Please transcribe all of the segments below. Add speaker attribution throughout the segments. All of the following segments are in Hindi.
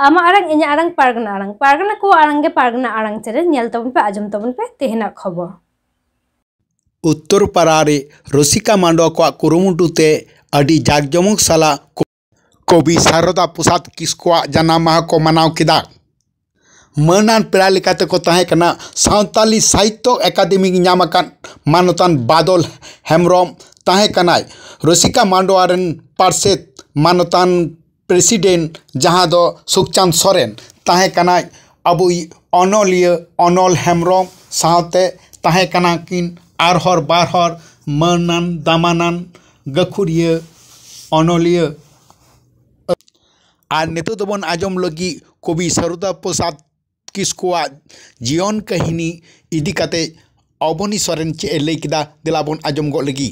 Speaker 1: आमा आरंग इन्या आरंग पारगना को आरंगे पारगना आरंग चेरे नेल तबन पे आजम तबन पे तेहना खबर
Speaker 2: उत्तर पारारे रसिका मांडवा को कुरुमुटुते अडी जाकजमक साला कवि शारदा प्रसाद किस्कुआ जाना माह को मनाव किदा मनान पेड़ा लेकाते को तहेकना सावताली साहित्य अकादमी नामकान मानतान बादल हेम्ब्रम तहेकनाय रसिका मांडवा रेन पार्षद मानतान प्रेसिडेंट जहाँ दो सुखचांद सोरेन तहेकनाय अबु अनलिया अनल हेम्ब्रम सावते तहेकना किन आरहर बारहर मनान दामानान गखुरिया अनलिया और नितो दोबन आजम लगी कवि शारदा प्रसाद किस्कुआ जीवन कहिनी इदी काते अबनी सोरेन चे लई किदा दिलाबन आजम गो लगी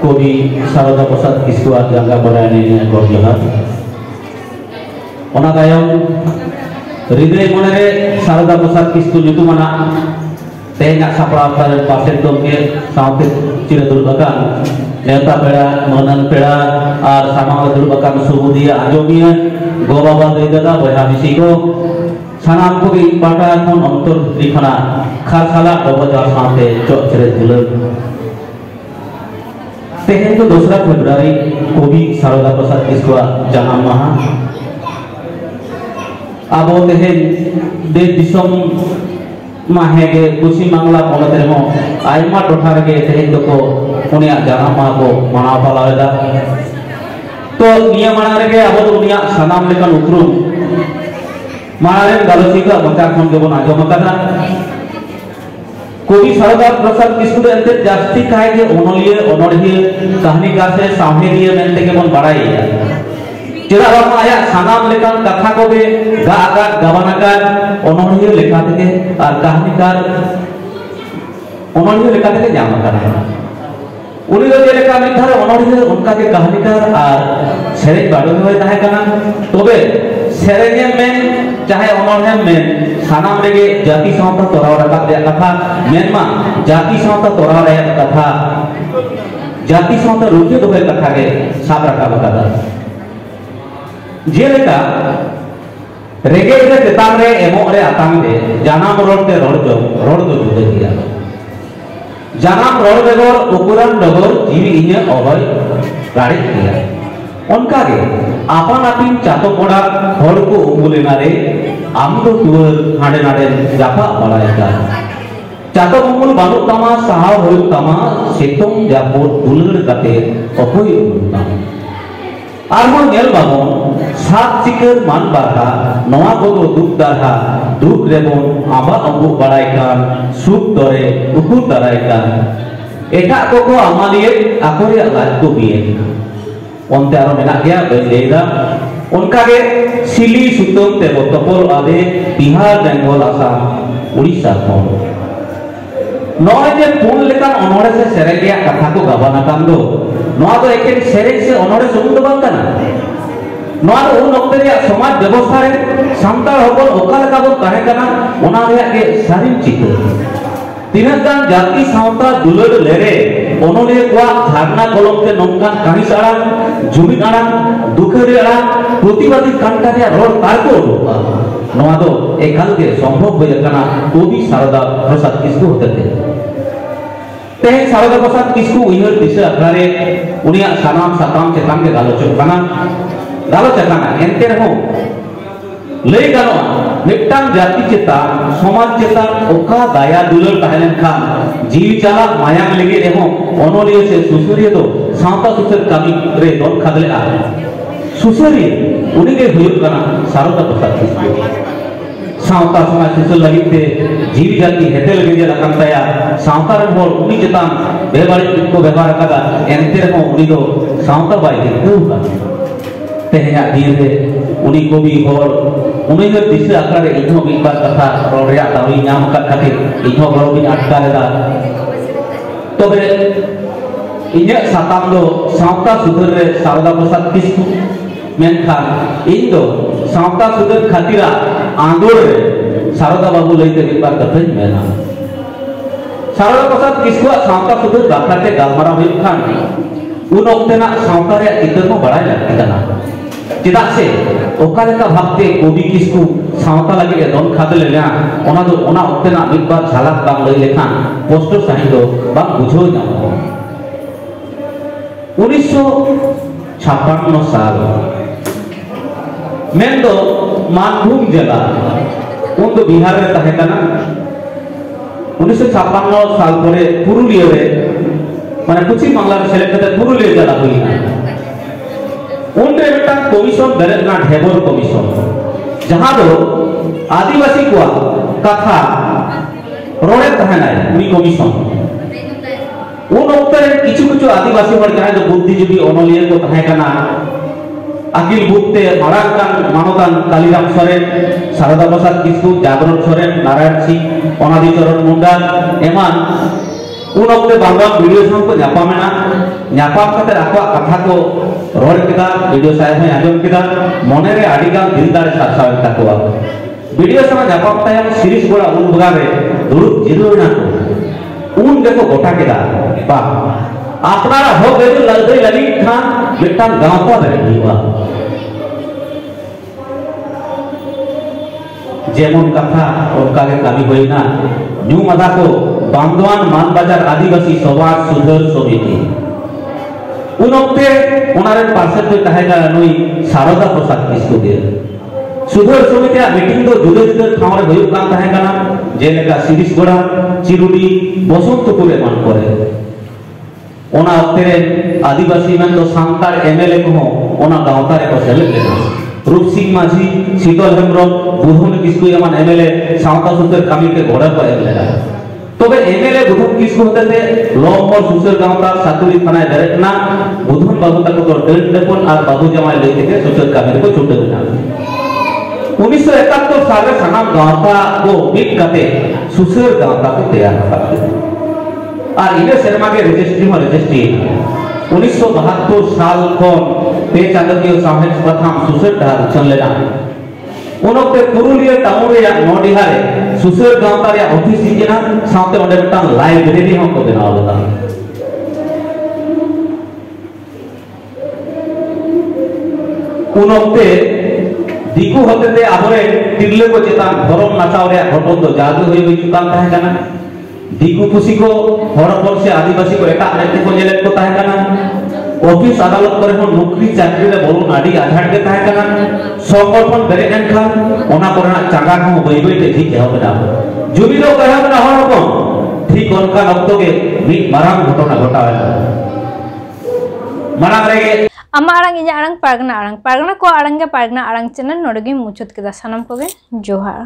Speaker 3: कवि शारदा प्रसाद किस्कुआ जंगा बराने गौर जोहार ओना तायम हृदय मनरे शारदा प्रसाद किस्कु nyutumana तेना सापड़ा पार्षद गमके सावते चिरे दुर्बाकान नेता पेड़ा मनन पेड़ा और सामांग दुर्बाकान सुबुदिया आजमिया गो बाबा दई दादा बया मिसी को सानाम को पाटा खन अंतर दिखना खारखाला डबजा सावते चोक चिरे दुलर तेहेन तो 2 फेब्रुआरी कवि शारदा प्रसाद किस्कुआ जन्म माहा आबो तेहेन देश दिसम माहे के पश्चिम बांगला पनत रेहो आयमा टोठा रे तेहेन दको उनिया जन्म माह को मनाव पालावेदा तो निया माना रे आबो उनिया सनाम लेकन उतरुम मारे गालोचिका बचा खन के बन आजम कदा कवि शारदा प्रसाद किस्कु एंते जास्ती काहे के ओनलिए ओनड़िए कहानीकार से सावहेरिया मेनते के बन बड़ाई चेदा बाबा आया सानाम लेकान कथा को बे गागा गवनाकार ओनड़िए लेखा थे और कहानीकार ओनड़िए लेखा थे जामा करा उनी दो लेखा मिथार ओनड़िए उनका के कहानीकार और सेरे बाडो होय ताहे कना तबे सेरेने मेन चाहे ओनड़िए मेन सानाम रेगे जाति सावता तोराव रकाब दे कथा मेनमा जाति सावता तोराव रे कथा जाति सावता रुके दोबे कथा के साब रकाब कदा जेलेका रेगे रे तेताम रे एमो रे आताम दे जानाम रोडते रोड दो जुदे दिया जानाम रोड बेगोर उकुरान डगोर जीवी इने अभय गाड़ी दिया उनका के आपन आपिन चातो पड़ा हर को उमुलेना रे आम दो टूर हाडे नाडे जापा बलायका चातो उमुल बानु तमा साहा होय तमा सेतों जापोर दुलगड़ कते अपोय उमुल आरमन नेल बाबन सात चिकर मान बारहा नवा गोदो दुख दारहा दुख रेबन आबा अंगु बड़ाई कान सुख दरे उकु दराई कान एटा को आमालिए आकोरे लाज को बिए ओनते आरो मेना गया बेलेदा उनका के सिली सुतम ते तपल आदे बिहार बेंगल आसाम उड़ीसा खन नय जे पुन लेकान अनोड़े से सेरे गया कथा को गाबाना कान दो नोआ तो एकेन सेरे से अनोड़े सुमुंद बांग काना नोआ तो उन ओक्ते रे समाज व्यवस्था रे सामतार हबन ओका लेका बन ताहे काना ओना रे के सारिन चित्र तीनक गान जाति सावता दुलड़ लेरे ओनोले कोआ धारणा कलम ते नोंकान कहानी साड़ा जुमी गाना दुखरे आड़ा प्रतिवादी कांटा रे रोड तारको रोबा नोआ तो एकाल के संभव होय काना कवि शारदा प्रसाद किस्कु होते थे तेहेन शारदा प्रसाद किस्कु उइहर दिशा अखरारे उनिया सानाम साताम चेताम के गालोचक काना एंते रहो लई गानो मिट्टांग जाति चेतान समाज चेतान ओका दाया दुलर ताहेलेन खान जीवी चाला मायांग लेगे रेहो ओनोलिया से सुसुरिया तो सावता सुसर कामी रे दोन खादले आ सुसुरी उनी के हुयुक काना शारदा प्रसाद किस्कु सावता समाज सुसर लगित ते जीवी जाति हेते लगे जे लकांताया सावता रे बोल उनी चेतान बेबारी को व्यवहार कदा एंते रहो उनी दो सावता बाई देखु का तेहेया दिन रे उनी को भी होर उनी के दिशा आकारे इनो बिबार कथा रोड़या दावी नाम का खातिर इनो गरोबिन अटका लेदा तबे इने साताम दो सावता सुधर रे शारदा प्रसाद किस्कु मेनखान इन दो सावता सुधर खातिरा आंदोल रे शारदा बाबू लईते बिबार कथा मेना सारदा प्रसाद किस्कू सावता सुधर बाखलाते गालमारा हुई खान उन ओक्तेना सावता रे चित्र को बड़ाई लगती कना चेदा से ओका लेका भाबते कवि किस्कू सावता लगे दोन खादे लेना ओना दो ओना ओक्तेना मिद बार झलक बांग लई लेखान पोस्टर साही दो बांग बुझो जामो 1956 साल मेन दो मानभूम जिला उन दो बिहार रे तहे कना 1956 साल परे पुरुलिया रे माने पश्चिम बांग्ला रे सेलेक्ट कते पुरुलिया जिला हुई उनरे बेटा कमिशन बेरेना ढेबर कमिशन जहां दो आदिवासी को कथा रोड़े तहनाय उनी कमिशन उन वक्त किछु किछु आदिवासी हर जहां दो बुद्धिजीवी अनलिया को तहे कना अखिल बुद्धते मारांकान मानदान कालीराम सोरेन सारदा प्रसाद किस्कू जागरण सोरेन नारायण सिंह अनादि चरण मुंडा एमान उन वक्त बांग्ला वीडियो साहब को जापामेना जापाम कते आको कथा को रोड केदा वीडियो साहब है आजम केदा मने रे आडिगान दिलदार सासाव ताकोआ वीडियो साहब जापाम तायम सीरीज गोड़ा उन बगा रे दुरुप जिरोना उन देखो गोटा केदा बा आपनारा हो गए लगदे लगी खान बेटा गांवता रे हुआ जेमन कथा ओका के कामी होइना न्यू मदा को बांदवान मानबाजार आदिवासी समाज सुधर समिति उन वक्ते उनारे पासे तो तहेगा नुई सारदा प्रसाद किस्कू दे सुधर समिति मीटिंग दो जुदे जुदे ठाव रे होय कान तहेगा ना जेलेका सिरिस गोड़ा चिरुडी बसंतपुर मान करे ओना वक्ते रे आदिवासी मन तो सांतार एमएलए को ओना गांवता रे को सेलेक्ट लेना रूप सिंह माझी शीतल हेम्ब्रम बुधन किस्कू एमान एमएलए सावता सुधर कामी के घोड़ा पर लेना तबे एमएलए बुधन किस्कू होते थे लॉपर सुसर गांवता सातुरी थाना डायरेक्टना बुधन बाबू तक तो डेट डेपन और बाबू जमाई लेते के सुसर कामी को छुटे देना 1971 साल रे सनाम गांवता को मिट कते सुसर गांवता को तैयार करते और इने शर्मा के रजिस्ट्री में रजिस्ट्री 1972 साल को पे चांदकियो साहेब प्रथम सुसर ढार चल लेना उन वक्त पुरुलिया टाउन रे नोडिहा रे सुसर गांवता रे ऑफिस हिजना साथे ओंडे बेटा लाइब्रेरी हम को बनाव लगा उन वक्त दिकु होते थे आबरे तिरले को चेतान धरम नाचाव रे घटन दो जादू होई हुई कान ताहे कना दिकु खुशी को हरपन से आदिवासी को एटा नेते को जेले को ताहे कना ऑफिस अदालत करे हो नौकरी चाकरी रे बोलू नाडी आधार के ताहे कना संगठन बेरे एनखान ओना करना चांगा को बई बई ते ठीक है बना जुबी लो कहा ना हरपन ठीक उनका नक्तो के मी माराम घटना घटावे माराम रे
Speaker 1: अमा आड़ांग इजा आड़ांग पारगना को आड़ांगे पारगना आड़ांग चैनल नोडगे मुचुत केदा सानाम कोगे जोहार।